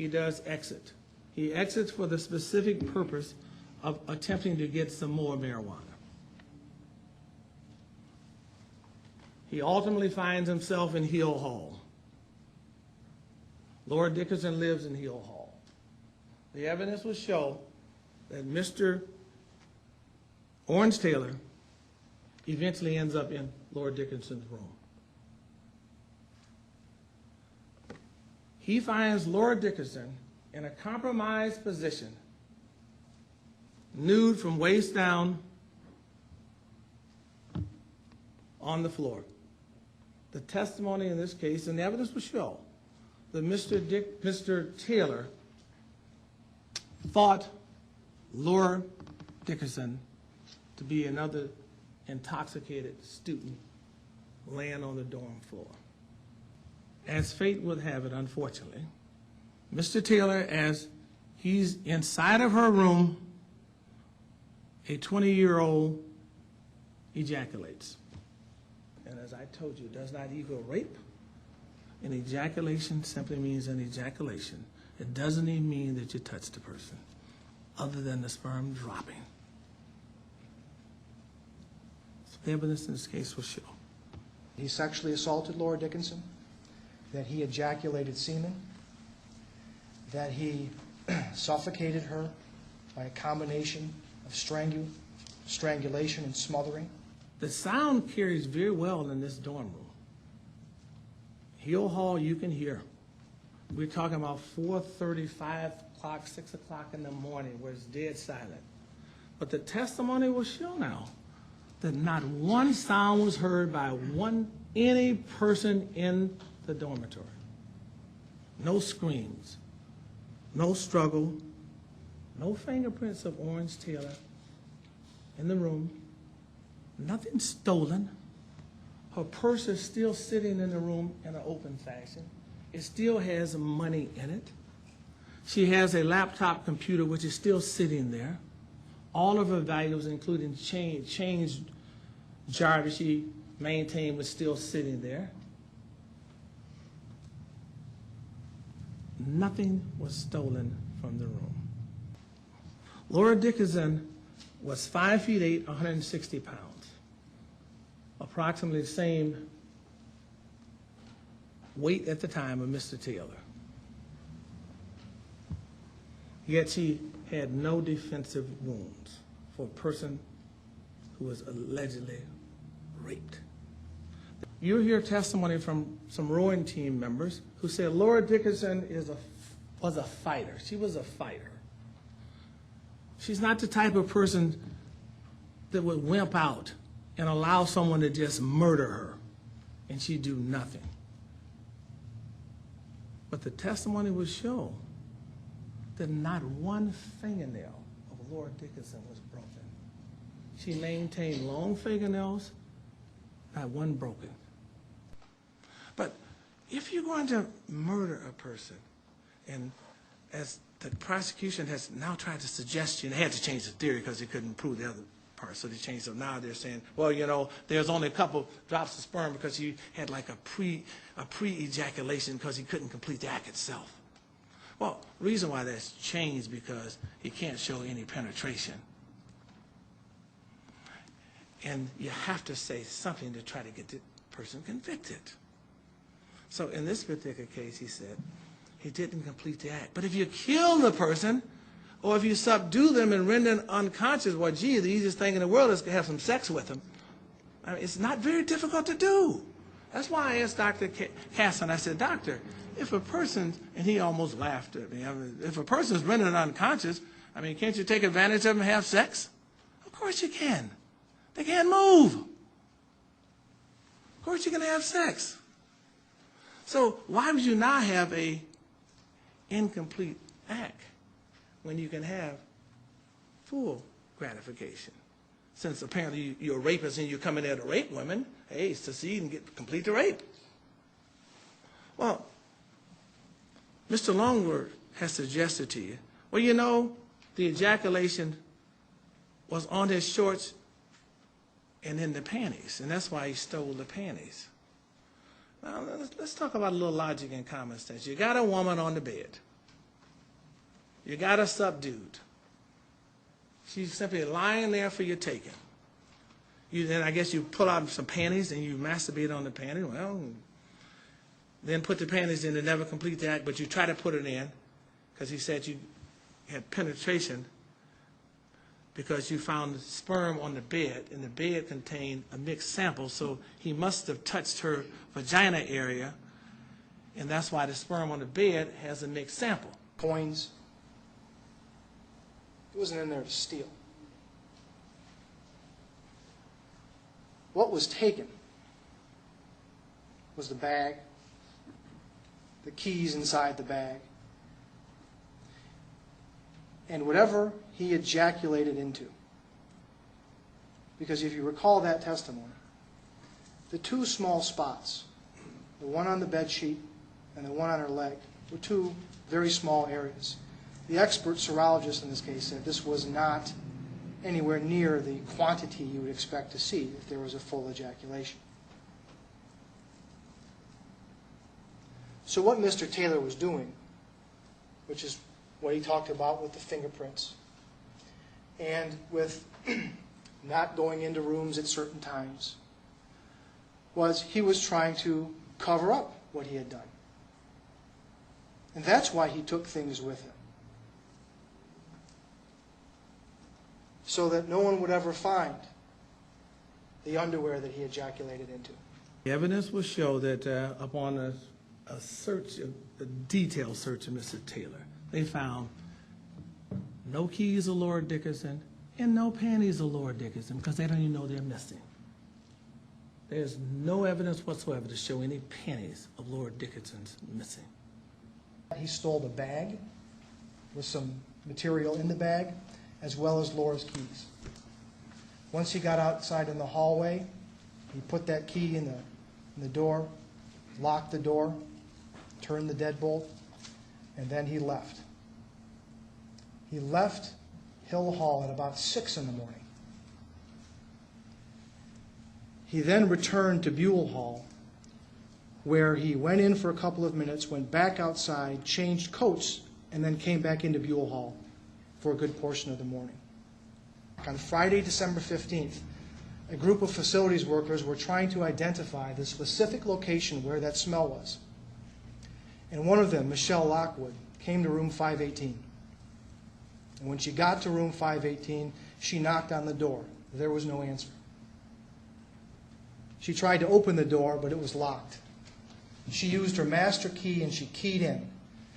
he does exit. He exits for the specific purpose of attempting to get some more marijuana. He ultimately finds himself in Hill Hall. Laura Dickinson lives in Hill Hall. The evidence will show that Mr. Orange Taylor eventually ends up in Laura Dickinson's room. He finds Laura Dickinson in a compromised position, nude from waist down on the floor. The testimony in this case, and the evidence will show, that Mr. Taylor thought Laura Dickinson to be another intoxicated student laying on the dorm floor. As fate would have it, unfortunately, Mr. Taylor, as he's inside of her room, a 20-year-old ejaculates. And as I told you, does not equal rape. An ejaculation simply means an ejaculation. It doesn't even mean that you touched the person, other than the sperm dropping. So the evidence in this case will show. He sexually assaulted Laura Dickinson, that he ejaculated semen, that he suffocated her by a combination of strangulation and smothering. The sound carries very well in this dorm room. Hill Hall, you can hear. We're talking about 4:30, 5 o'clock, 6 o'clock in the morning where it's dead silent. But the testimony will show now that not one sound was heard by any person in the dormitory. No screams, no struggle, no fingerprints of Orange Taylor in the room, nothing stolen. Her purse is still sitting in the room in an open fashion. It still has money in it. She has a laptop computer which is still sitting there. All of her valuables, including change jar that she maintained, was still sitting there. Nothing was stolen from the room. Laura Dickinson was 5'8", 160 pounds, approximately the same weight at the time of Mr. Taylor. Yet she had no defensive wounds for a person who was allegedly raped. You'll hear testimony from some rowing team members who said Laura Dickinson was a fighter. She was a fighter. She's not the type of person that would wimp out and allow someone to just murder her and she'd do nothing. But the testimony will show that not one fingernail of Laura Dickinson was broken. She maintained long fingernails, not one broken. But if you're going to murder a person, and as the prosecution has now tried to suggest, they had to change the theory because they couldn't prove the other part, so they changed it. Now they're saying, well, you know, there's only a couple drops of sperm because he had like a pre-ejaculation because he couldn't complete the act itself. Well, the reason why that's changed because he can't show any penetration. And you have to say something to try to get the person convicted. So in this particular case, he said he didn't complete the act. But if you kill the person, or if you subdue them and render them unconscious, well, gee, the easiest thing in the world is to have some sex with them. I mean, it's not very difficult to do. That's why I asked Dr. Casson, I said, Doctor, if a person, and he almost laughed at me, if a person is rendered unconscious, I mean, can't you take advantage of them and have sex? Of course you can. They can't move. Of course you can have sex. So why would you not have a incomplete act when you can have full gratification? Since apparently you're a rapist and you're coming there to rape women, hey, succeed and complete the rape. Well, Mr. Longworth has suggested to you, well, you know, the ejaculation was on his shorts and in the panties, and that's why he stole the panties. Now, let's talk about a little logic and common sense. You got a woman on the bed. You got her subdued. She's simply lying there for your taking. Then I guess you pull out some panties and you masturbate on the panties. Well, then put the panties in and never complete the act, but you try to put it in because he said you had penetration because you found sperm on the bed, and the bed contained a mixed sample, so he must have touched her vagina area, and that's why the sperm on the bed has a mixed sample. Coins. He wasn't in there to steal. What was taken was the bag, the keys inside the bag, and whatever he ejaculated into. Because if you recall that testimony, the two small spots, the one on the bed sheet and the one on her leg, were two very small areas. The expert serologist in this case said this was not anywhere near the quantity you would expect to see if there was a full ejaculation. So what Mr. Taylor was doing, which is what he talked about with the fingerprints, and with not going into rooms at certain times, was he was trying to cover up what he had done. And that's why he took things with him. So that no one would ever find the underwear that he ejaculated into. The evidence will show that upon a search, a detailed search of Mr. Taylor, they found no keys of Laura Dickinson and no panties of Laura Dickinson because they don't even know they're missing. There's no evidence whatsoever to show any panties of Laura Dickinson's missing. He stole the bag with some material in the bag, as well as Laura's keys. Once he got outside in the hallway, he put that key in the door, locked the door, turned the deadbolt, and then he left. He left Hill Hall at about 6 in the morning. He then returned to Buell Hall, where he went in for a couple of minutes, went back outside, changed coats, and then came back into Buell Hall for a good portion of the morning. On Friday, December 15th, a group of facilities workers were trying to identify the specific location where that smell was. And one of them, Michelle Lockwood, came to room 518. And when she got to room 518, she knocked on the door. There was no answer. She tried to open the door, but it was locked. She used her master key and she keyed in.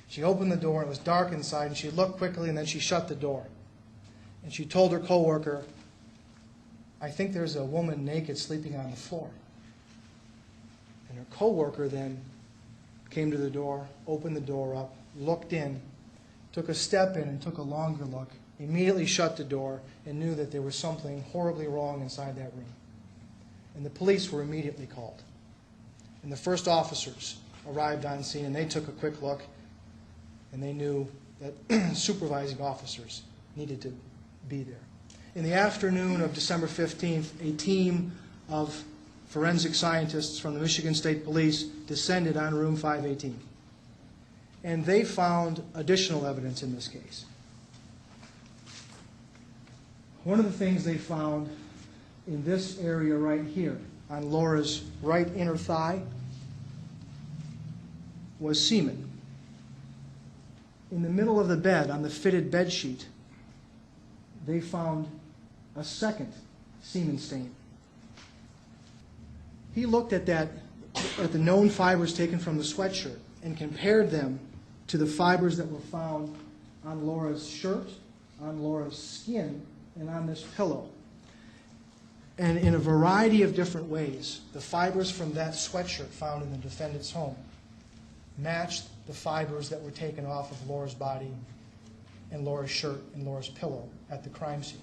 She opened the door, and it was dark inside, and she looked quickly, and then she shut the door. And she told her coworker, "I think there's a woman naked sleeping on the floor." And her coworker then came to the door, opened the door up, looked in, took a step in and took a longer look, immediately shut the door, and knew that there was something horribly wrong inside that room. And the police were immediately called. And the first officers arrived on scene, and they took a quick look, and they knew that supervising officers needed to be there. In the afternoon of December 15th, a team of forensic scientists from the Michigan State Police descended on room 518. And they found additional evidence in this case. One of the things they found in this area right here, on Laura's right inner thigh, was semen. In the middle of the bed, on the fitted bed sheet, they found a second semen stain. He looked at the known fibers taken from the sweatshirt and compared them to the fibers that were found on Laura's shirt, on Laura's skin, and on this pillow. And in a variety of different ways, the fibers from that sweatshirt found in the defendant's home matched the fibers that were taken off of Laura's body and Laura's shirt and Laura's pillow at the crime scene.